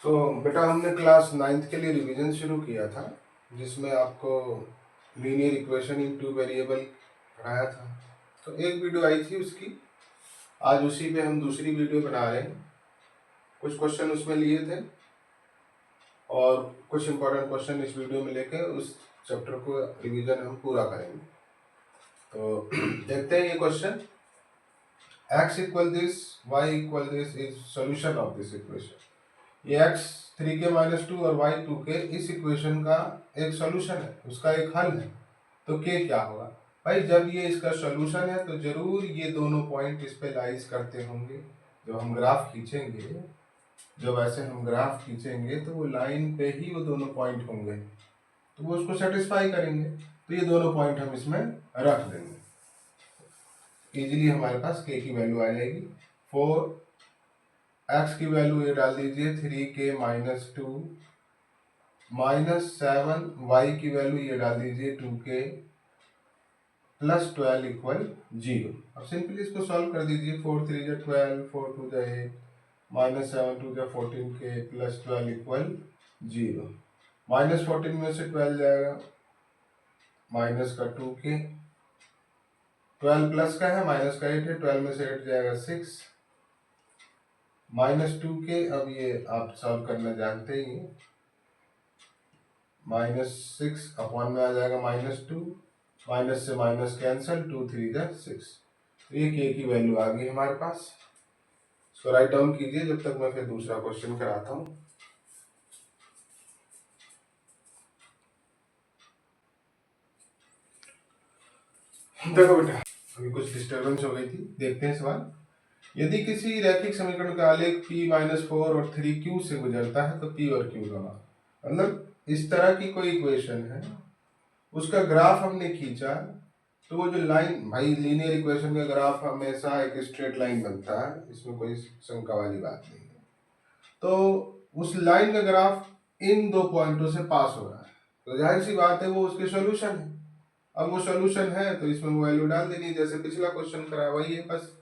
तो बेटा हमने क्लास 9th के लिए रिवीजन शुरू किया था, जिसमें आपको linear equation in two variable पढ़ाया था। तो एक वीडियो आई थी उसकी, आज उसी पे हम दूसरी वीडियो बना रहे हैं। कुछ क्वेश्चन उसमें लिए थे और कुछ इंपॉर्टेंट क्वेश्चन इस वीडियो में लेके उस चैप्टर को रिवीजन हम पूरा करेंगे। तो देखते हैं ये question. x equal this, y equal this is solution of this equation. ये x 3k-2 और y 2k इस इक्वेशन का एक सॉल्यूशन है, उसका एक हल है। तो k क्या होगा भाई? जब ये इसका सॉल्यूशन है तो जरूर ये दोनों पॉइंट इस पे लाइज करते होंगे। जब हम ग्राफ खींचेंगे, जब ऐसे हम ग्राफ खींचेंगे तो वो लाइन पे ही वो दोनों पॉइंट होंगे, तो वो उसको सेटिस्फाई करेंगे। तो ये दोनों पॉइंट हम इसमें रख देंगे, इजीली हमारे पास k की वैल्यू आ जाएगी। 4 x की वैल्यू ये डाल दीजिए 3k-2 -7 y की वैल्यू ये डाल दीजिए 2k +12 इक्वल 0। अब सिंपली इसको सॉल्व कर दीजिए। 4 3 जा 12, 4 2 जा 8, -7 2 जा 14k +12 इक्वल 0। -14 में से 12 जाएगा, माइनस का 2k, 12 प्लस का है, माइनस का 8 है, 12 में से 8 जाएगा 6, -2k। अब ये आप सॉल्व करना जानते ही हैं। -6 अपॉन में आ जाएगा -2, माइनस से माइनस कैंसिल, 2 3 जा 6। तो ये k की वैल्यू आ गई हमारे पास। इसको राइट डाउन कीजिए जब तक मैं फिर दूसरा क्वेश्चन कराता हूँ। देखो बेटा, अभी कुछ डिस्टर्बेंस हो गई थी, देखते हैं सवाल। यदि किसी रैखिक समीकरण का आलेख p-4 और 3q से गुजरता है तो p और q का मान, मतलब इस तरह की कोई इक्वेशन है, उसका ग्राफ हमने खींचा, तो वो जो लाइन, भाई लीनियर इक्वेशन का ग्राफ हमेशा एक स्ट्रेट लाइन बनता है, इसमें कोई शंका वाली बात नहीं है। तो उस लाइन का ग्राफ इन दो पॉइंटों से पास हो रहा है, तो जाहिर सी बात है वो उसके सॉल्यूशन है। अब वो सॉल्यूशन है तो इसमें वो वैल्यू डाल देनी, जैसे पिछला क्वेश्चन कराया वही है, बस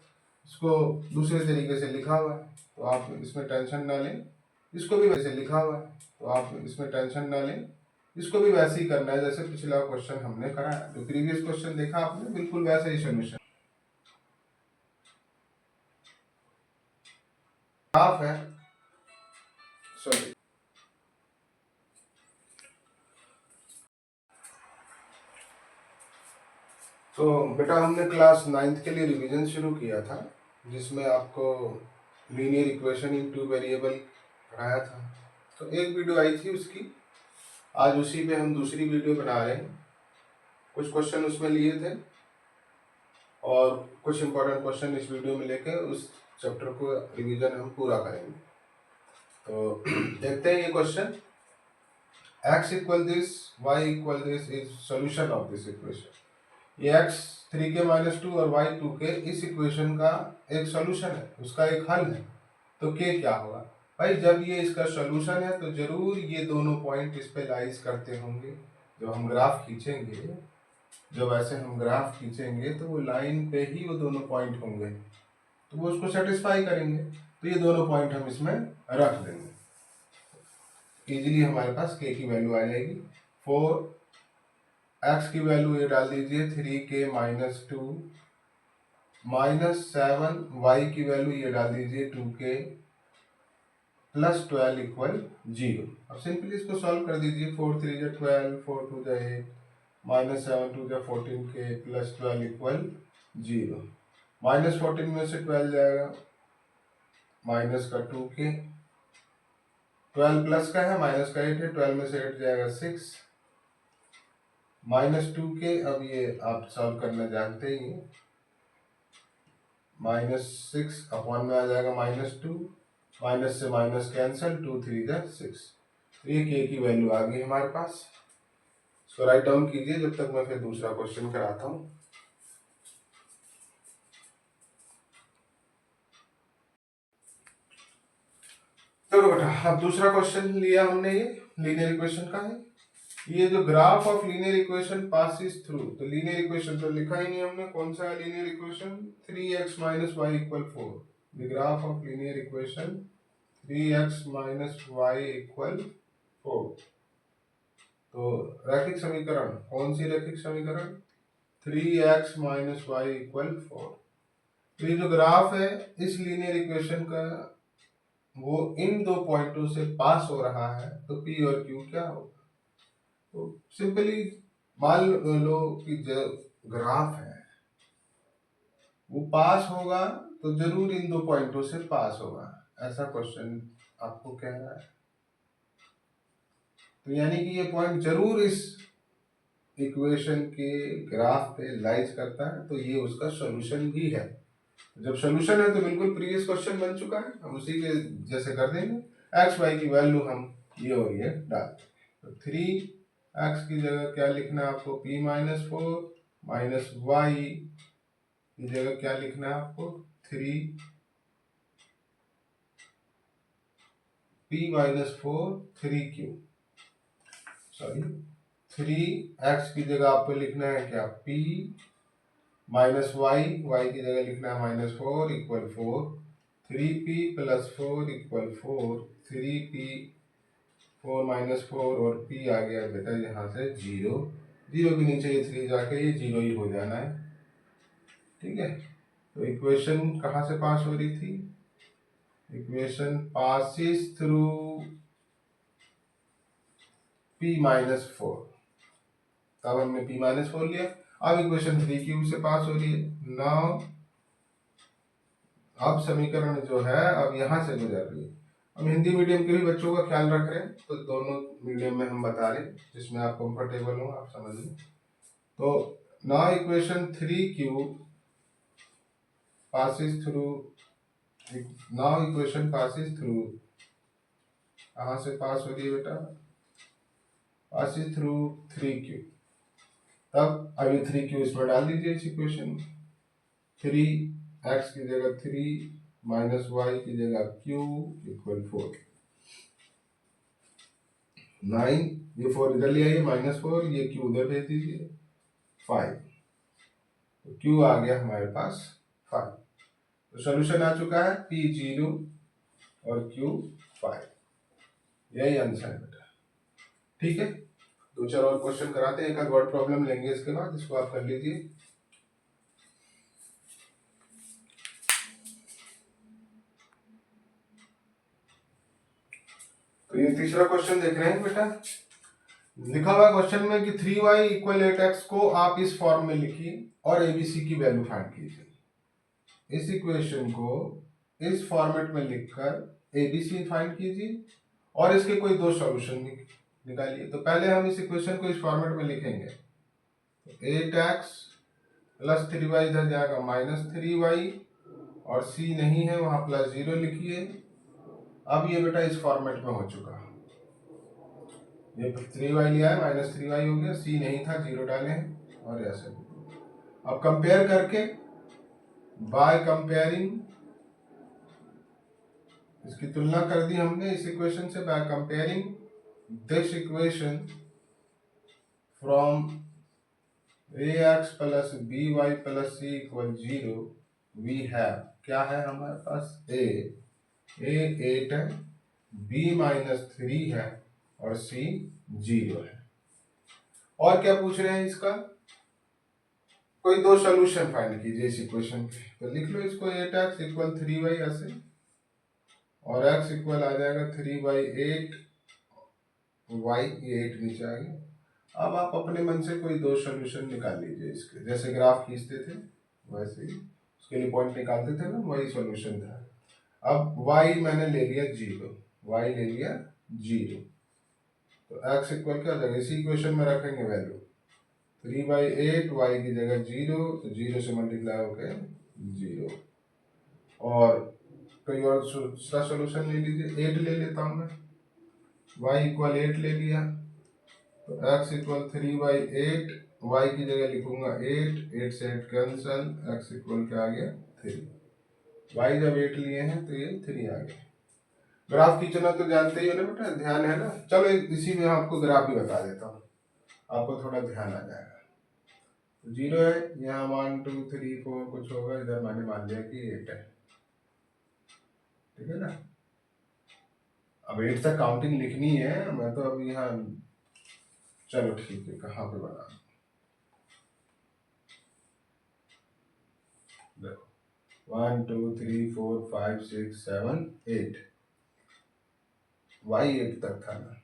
इसको दूसरे तरीके से लिखा हुआ है, तो आप इसमें टेंशन ना लें। इसको भी वैसे लिखा हुआ है, तो आप इसमें टेंशन ना लें। इसको भी वैसे ही करना है जैसे पिछला क्वेश्चन हमने कराया, जो प्रीवियस क्वेश्चन देखा आपने, बिल्कुल वैसे ही सॉल्यूशन। ग्राफ है, सॉरी, तो बेटा हमने क्लास 9th के लिए रिवीजन शुरू किया था, जिसमें आपको linear equation in two variable पढ़ाया था। तो एक वीडियो आई थी उसकी, आज उसी पे हम दूसरी वीडियो बना रहे हैं। कुछ क्वेश्चन उसमें लिए थे और कुछ इंपॉर्टेंट क्वेश्चन इस वीडियो में लेके उस चैप्टर को रिवीजन हम पूरा करेंगे। तो देखते हैं ये question. x equal this, y equal this is solution of this equation. ये x 3k-2 और y 2k इस इक्वेशन का एक सॉल्यूशन है, उसका एक हल है। तो k क्या होगा भाई? जब ये इसका सॉल्यूशन है तो जरूर ये दोनों पॉइंट इस पे लाइज करते होंगे। जब हम ग्राफ खींचेंगे, जब ऐसे हम ग्राफ खींचेंगे तो वो लाइन पे ही वो दोनों पॉइंट होंगे, तो वो उसको सेटिस्फाई करेंगे। तो ये दोनों पॉइंट हम इसमें रख देंगे, इजीली हमारे पास k की वैल्यू आ जाएगी। 4 x की वैल्यू ये डाल दीजिए 3k-2 -7 y की वैल्यू ये डाल दीजिए 2k +12 इक्वल 0। अब सिंपली इसको सॉल्व कर दीजिए। 4 3 जा 12, 4 2 जा 8, -7 2 जा 14k +12 इक्वल 0। -14 में से 12 जाएगा, माइनस का 2k, 12 प्लस का है, माइनस का 8 है, 12 में से 8 जाएगा 6, -2k। अब ये आप सॉल्व करना जानते ही हैं। -6 अपॉन में आ जाएगा -2, माइनस से माइनस कैंसिल, 2 3 जा 6। तो ये k की वैल्यू आ गई हमारे पास। इसको राइट डाउन कीजिए जब तक मैं फिर दूसरा क्वेश्चन कराता हूँ। चलो बेटा, अब दूसरा क्वेश्चन लिया हमने, ये लीनियर इक्वेशन का है। ये जो graph of linear equation passes through, तो लीनियर इक्वेशन तो लिखा ही नहीं हमने, कौन सा है linear equation? 3x - y = 4। The graph of linear equation 3x minus y equal 4। तो रैखिक समीकरण, कौन सी रैखिक समीकरण? 3x minus y equal 4। तो ये जो ग्राफ है इस लीनियर इक्वेशन का, वो इन दो पॉइंटों से पास हो रहा है, तो P और Q क्या होगा? तो सिंपली मान लो कि जो ग्राफ है वो पास होगा, तो जरूर इन दो पॉइंटों से पास होगा, ऐसा क्वेश्चन आपको कहना है। तो यानी कि ये पॉइंट जरूर इस इक्वेशन के ग्राफ पे लाइज करता है, तो ये उसका सॉल्यूशन भी है। जब सॉल्यूशन है तो बिल्कुल प्रीवियस क्वेश्चन बन चुका है, हम उसी के जैसे कर देंगे। एक्स वाई की वैल्यू हम ये और ये डालते हैं। तो 3x की जगह क्या लिखना है आपको? p माइनस 4 माइनस वाई की जगह क्या लिखना है आपको? 3p minus 4 3q, sorry 3x की जगह आपको लिखना है क्या? p माइनस वाई, वाई की जगह लिखना है -4 equal 4, 3p plus 4 equal 4, 3p 4 minus 4 और p आ गया बेटा यहाँ से 0, 0 के नीचे ये 3 जाके ये 0 ही हो जाना है। ठीक है, तो इक्वेशन कहाँ से पास हो रही थी? Equation passes through p minus 4, तब हमने p माइनस 4 लिया। अब इक्वेशन 3q से पास हो रही है। नाउ अब समीकरण जो है अब यहाँ से गुजर रही है। हम हिंदी मीडियम के भी बच्चों का ख्याल रख रहे हैं, तो दोनों मीडियम में हम बता रहे हैं जिसमें आप कंफर्टेबल हो, आप समझ लें। तो now equation 3q passes through, now equation passes through, कहाँ से पास हो रही है बेटा? passes through 3q। तब अभी 3q इसमें डाल दीजिए इस इक्वेशन में। 3x की जगह 3 माइनस वाई की जगह q इक्वल 4, 9, ये 4 इधर ले आइए, -4, ये q उधर भेज दीजिए, 5। तो q आ गया हमारे पास 5। तो सॉल्यूशन आ चुका है p 0 और q 5, यही आंसर है बेटा। ठीक है, दो चार और क्वेश्चन कराते हैं, एक आध वर्ड प्रॉब्लम लेंगे इसके बाद, इसको आप कर लीजिए। तो ये तीसरा क्वेश्चन देख रहे हैं बेटा। लिखा हुआ क्वेश्चन में कि 3y इक्वल 8x को आप इस फॉर्म में लिखिए और एबीसी की वैल्यू फाइंड कीजिए। इस इक्वेशन को इस फॉर्मेट में लिखकर एबीसी फाइंड कीजिए और इसके कोई दो सॉल्यूशन निकालिए। तो पहले हम इस इक्वेशन को इस फॉर्मेट में लिखेंगे। 8x प्लस 3y इधर जाएगा -3y, और c नहीं है वहां +0 लिखिए। अब ये बेटा इस फॉर्मेट में हो चुका, ये 3y लिया है, -3y हो गया, c नहीं था 0 डाले हैं, और ऐसे। अब कंपेयर करके, बाय कंपेयरिंग, इसकी तुलना कर दी हमने इस इक्वेशन से। By comparing this equation from ax plus by plus c equal 0, we have, क्या है हमारे पास? a 8 है, b -3 है, और c 0 है। और क्या पूछ रहे हैं इसका? कोई दो सॉल्यूशन फाइंड कीजिए इस इक्वेशन के। तो लिख लो इसको, 8x इक्वल 3y ऐसे, और x इक्वल आ जाएगा 3/8 y, ये 8 नीचे आ गया। अब आप अपने मन से कोई दो सॉल्यूशन निकाल लीजिए इसके, जैसे ग्राफ खींचते थे वैसे ही उसके लिए पॉइंट निकालते थे ना, वही सॉल्यूशन था। अब y मैंने ले लिया 0, y ले लिया 0, तो x इक्वल क्या हो जाएगा? इसी इक्वेशन में रखेंगे वैल्यू, 3/8 y की जगह 0, तो 0 से मल्टीप्लाई होकर 0। और कोई और दूसरा सॉल्यूशन ले लीजिए, 8 ले लेता हूँ मैं, y इक्वल 8 ले लिया, तो x इक्वल 3/8, y की जगह लिखूंगा 8, 8 से 8 कैंसल, x इक्वल क्या आ गया? 3। y जब 8 लिए हैं तो ये 3 आ गया। ग्राफ खींचना तो जानते ही हो ना बेटा, ध्यान है ना। चलो इसी में आपको ग्राफ भी बता देता हूँ, आपको थोड़ा ध्यान आ जाएगा। 0 है, यहाँ 1 2 3 4 कुछ होगा, इधर मैंने मान लिया कि 8 है, ठीक है ना। अब 8 तक काउंटिंग लिखनी है, मैं तो अब यहाँ, चलो ठीक है, कहाँ पे बना, देखो 1 2 3 4 5 6 7 8, वाई 8 तक था ना,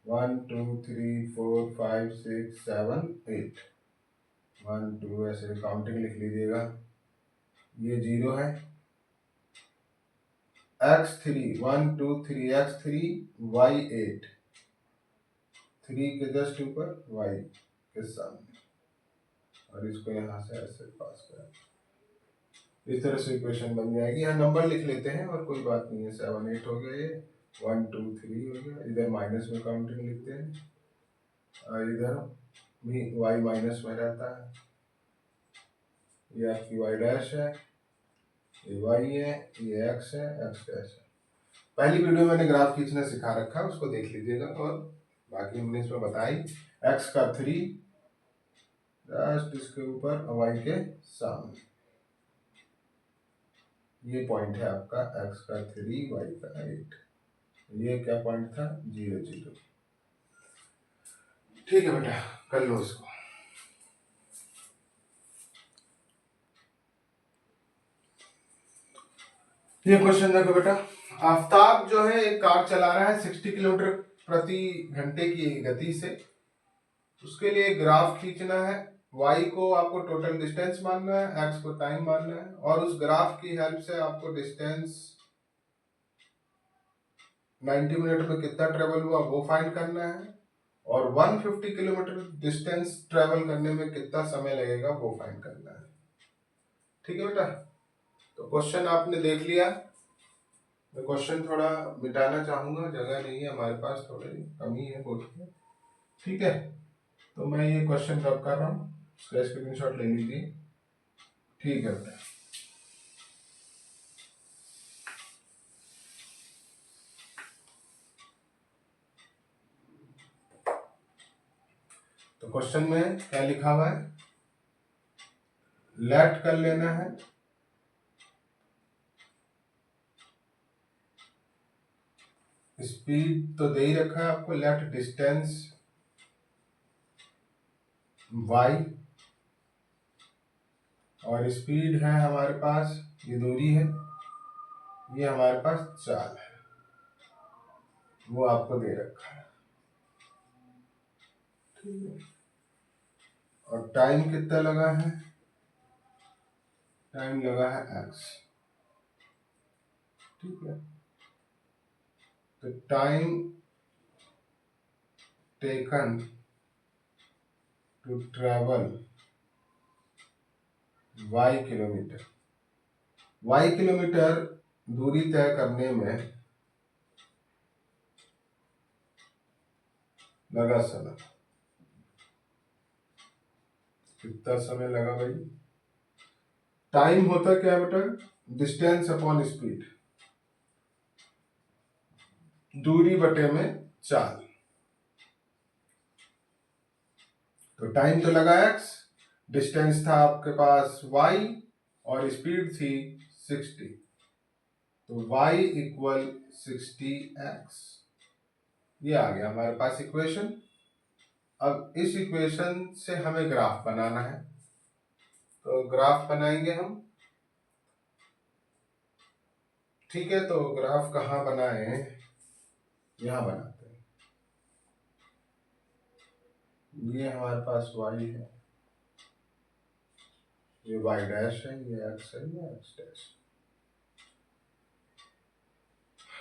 1 2 3 4 5 6 7 8, 1 2 ऐसे काउंटिंग लिख लीजिएगा। ये 0 है, x3 1 2 3 x3 y8, 3 के जस्ट ऊपर y के सामने, और इसको यहाँ से ऐसे पास करें, इस तरह से इक्वेशन बन जाएगी। यहाँ नंबर लिख लेते हैं और कोई बात नहीं है, 7 8 हो गया, ये 1 2 3 हो गया, इधर माइनस में काउंटिंग लिखते हैं, और इधर भी y माइनस में रहता है, ये आपकी y डैश है, ये y है, ये x है, x डैश है। पहली वीडियो मैंने ग्राफ खींचना सिखा रखा है, उसको देख लीजिएगा, और बाकी हमने इसमें बताई। x का 3 जस्ट इसके ऊपर, y के सामने, ये पॉइंट है आपका x का 3 y का 8, ये क्या पॉइंट था, 0 0। ठीक है बेटा, कर लो इसको। ये क्वेश्चन देखो बेटा, आफ्ताब जो है एक कार चला रहा है 60 किलोमीटर प्रति घंटे की गति से, उसके लिए ग्राफ खींचना है। y को आपको टोटल डिस्टेंस मानना है, x को टाइम मानना है, और उस ग्राफ की हेल्प से आपको डिस्टेंस 90 मिनट में कितना ट्रेवल हुआ वो फाइंड करना है, और 150 किलोमीटर डिस्टेंस ट्रेवल करने में कितना समय लगेगा वो फाइंड करना है। ठीक है बेटा, तो क्वेश्चन आपने देख लिया। मैं क्वेश्चन थोड़ा मिटाना चाहूंगा, जगह नहीं है हमारे पास, थोड़ी कमी है बोर्ड में। ठीक है, तो मैं ये क्वेश्चन रब कर रहा हूँ, इसका स्क्रीनशॉट ले लीजिए। ठीक है बेटा, तो क्वेश्चन में क्या लिखा हुआ है, लेट कर लेना है, स्पीड तो दे ही रखा है आपको, लेट डिस्टेंस y, और स्पीड है हमारे पास, ये दूरी है, ये हमारे पास चाल है, वो आपको दे रखा है। ठीक है, और टाइम कितना लगा है, टाइम लगा है x। ठीक है, तो time taken to travel y kilometre, y kilometre दूरी तय करने में लगा समय, कितना समय लगा भाई, टाइम होता क्या बेटा, डिस्टेंस अपॉन स्पीड, दूरी बटे में चाल। तो टाइम तो लगा x, डिस्टेंस था आपके पास y, और स्पीड थी 60, तो y इक्वल 60x, ये आ गया हमारे पास इक्वेशन। अब इस इक्वेशन से हमें ग्राफ बनाना है, तो ग्राफ बनाएंगे हम। ठीक है, तो ग्राफ कहाँ बनाए, यहाँ बनाते हैं। ये हमारे पास y है, ये y डैश है, ये x है, ये x डैश।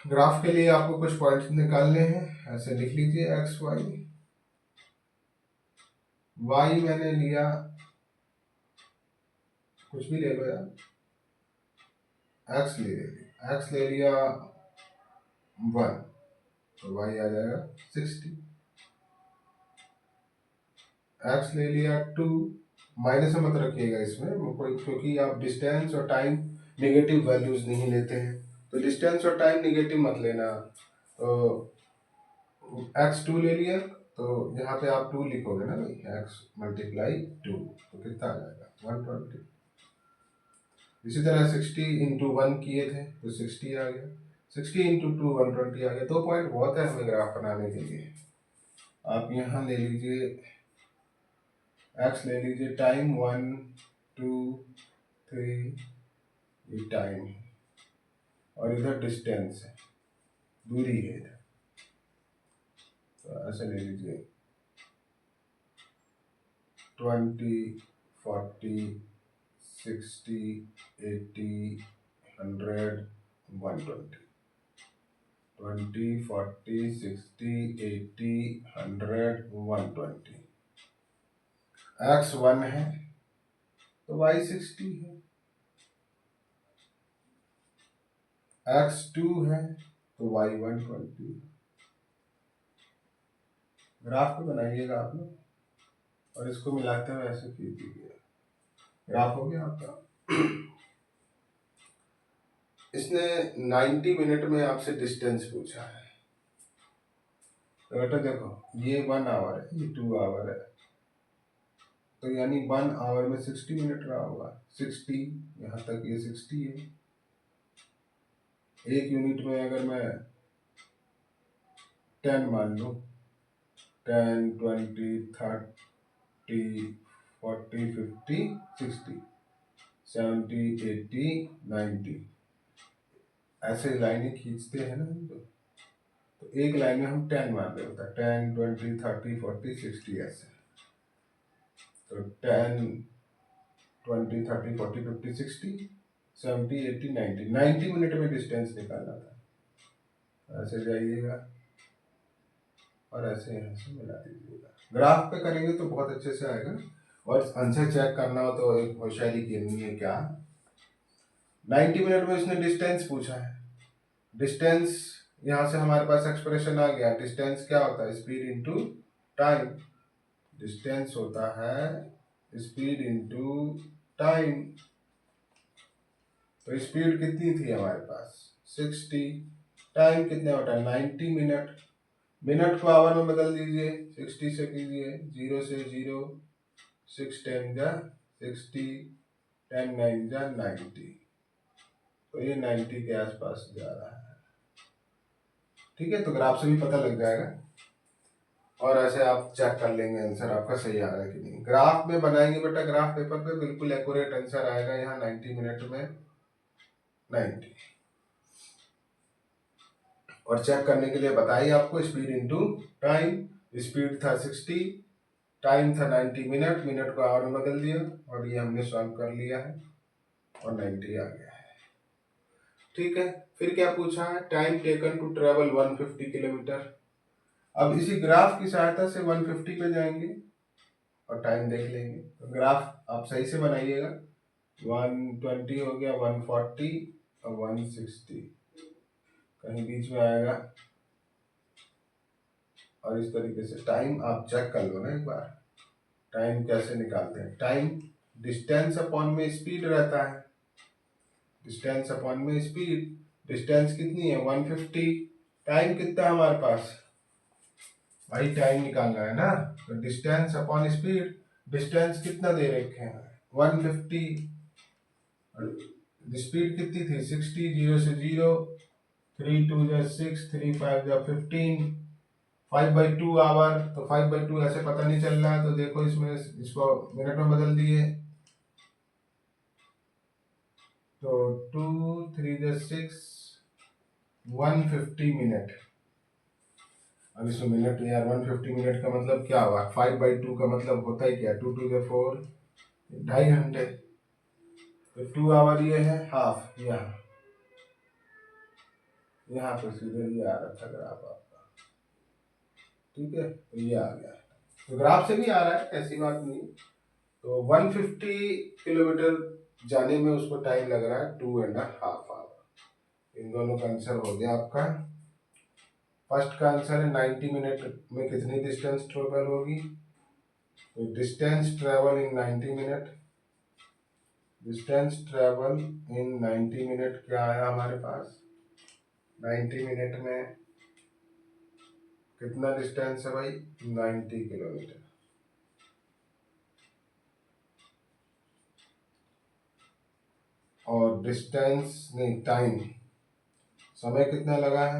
ग्राफ के लिए आपको कुछ पॉइंट्स निकालने हैं, ऐसे लिख लीजिए x y। y मैंने लिया, कुछ भी ले लो यार, x ले लिया 1, तो y आ जाएगा 60। x ले लिया 2, माइनस में मत रखिएगा इसमें कोई, क्योंकि आप डिस्टेंस और टाइम नेगेटिव वैल्यूज नहीं लेते हैं, तो डिस्टेंस और टाइम नेगेटिव मत लेना। तो x2 ले लिया, तो यहाँ पे आप 2 लिखोगे ना भाई, x मल्टीप्लाई 2, तो कितना आ जाएगा 120। इसी तरह 60 इंटू 1 किए थे तो 60 आ गया, 60 इंटू 2 120 आ गया। 2 पॉइंट बहुत है हमें ग्राफ बनाने के लिए। आप यहाँ ले लीजिए एक्स ले लीजिए, टाइम 1 2 3, ये टाइम है और इधर डिस्टेंस है, दूरी है इधर। तो ऐसे ले लीजिए 20 40 60 80 100 120, 20 40 60 80 100 120। एक्स 1 है तो वाई 60 है, एक्स 2 है तो वाई 120। ग्राफ को बनाइएगा आप लोग और इसको मिलाते हुए ऐसे कीजिए। ग्राफ हो गया आपका। इसने 90 मिनट में आपसे डिस्टेंस पूछा है। तो बेटा देखो, ये 1 आवर है, ये 2 आवर है, तो यानी 1 आवर में 60 मिनट रहा होगा। 60 यहाँ तक, ये 60 है। एक यूनिट में अगर मैं 10 मान लूँ, 10 20 30 40 50 60 70 80 90, ऐसे लाइनें खींचते हैं ना हम लोग। तो एक लाइन में हम 10 मान रहे होता है, 10 20 30 40 60 ऐसे। तो 10 20 30 40 50 60 70 80 90, 90 मिनट में डिस्टेंस निकालना था। ऐसे जाइएगा और ऐसे यहाँ से मिला दीजिएगा। ग्राफ पे करेंगे तो बहुत अच्छे से आएगा। और आंसर चेक करना हो तो एक होशियारी करनी है क्या, 90 मिनट में उसने डिस्टेंस पूछा है। डिस्टेंस यहाँ से हमारे पास एक्सप्रेशन आ गया। डिस्टेंस क्या होता है, स्पीड इनटू टाइम। डिस्टेंस होता है स्पीड इनटू टाइम। तो स्पीड कितनी थी हमारे पास 60, टाइम कितना होता है 90 मिनट। मिनट को आवर में बदल दीजिए, 60 से कीजिए, 0 से 0, 6 10 जा 60, 10 9 जा 90। तो ये 90 के आसपास जा रहा है। ठीक है, तो ग्राफ से भी पता लग जाएगा और ऐसे आप चेक कर लेंगे आंसर आपका सही आ रहा है कि नहीं। ग्राफ में बनाएंगे बेटा, ग्राफ पेपर पे बिल्कुल एक्यूरेट आंसर आएगा यहाँ 90 मिनट में 90। और चेक करने के लिए बताइए आपको, स्पीड इनटू टाइम। स्पीड था 60, टाइम था 90 मिनट, मिनट को आवर में बदल दिया और ये हमने सॉल्व कर लिया है और 90 आ गया है। ठीक है, फिर क्या पूछा है, time taken to travel 150 kilometre. अब इसी ग्राफ की सहायता से 150 पे जाएंगे और टाइम देख लेंगे। तो ग्राफ आप सही से बनाइएगा। 120 हो गया, 140 और 160 कहीं बीच में आएगा। और इस तरीके से टाइम आप चेक कर लो ना एक बार, टाइम कैसे निकालते हैं। टाइम डिस्टेंस अपॉन में स्पीड रहता है, डिस्टेंस अपॉन में स्पीड। डिस्टेंस कितनी है 150, टाइम कितना है हमारे पास, भाई टाइम निकालना है ना। तो डिस्टेंस अपॉन स्पीड, डिस्टेंस कितना दे रखे हैं 150, स्पीड कितनी थी 60, 0 से 0, 3 2 जा 6, 3 5 जा 15, 5/2 आवर। तो 5/2 ऐसे पता नहीं चल रहा है, तो देखो इसमें इसको मिनट में बदल दिए। तो 2 3 जा 6, 150 मिनट। अब इसमें मिनट यार, 150 मिनट का मतलब क्या हुआ, 5/2 का मतलब होता है क्या, 2 2 जा 4, 2.5 घंटे। तो 2 आवर ये है हाफ, यहाँ पे सीधे ये आ रहा था ग्राफ आपका। ठीक है, तो ये आ गया, तो ग्राफ से भी आ रहा है, ऐसी बात नहीं। तो 150 किलोमीटर जाने में उसको टाइम लग रहा है 2.5 आवर। इन दोनों का आंसर हो गया आपका। फर्स्ट का आंसर है 90 मिनट में कितनी डिस्टेंस ट्रेवल होगी। तो distance travel in 90 minute, distance travel in 90 minute क्या आया हमारे पास, 90 मिनट में कितना डिस्टेंस है भाई 90 किलोमीटर। और डिस्टेंस नहीं, टाइम समय कितना लगा है,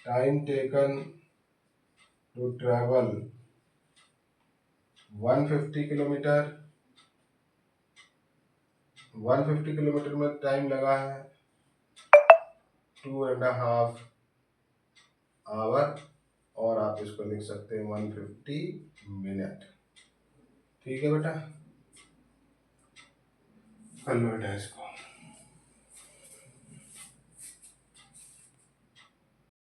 time taken to travel 150 kilometre, 150 kilometre में टाइम लगा है 2.5 आवर, और आप इसको लिख सकते हैं 150 मिनट। ठीक है बेटा, कर लो बेटा इसको।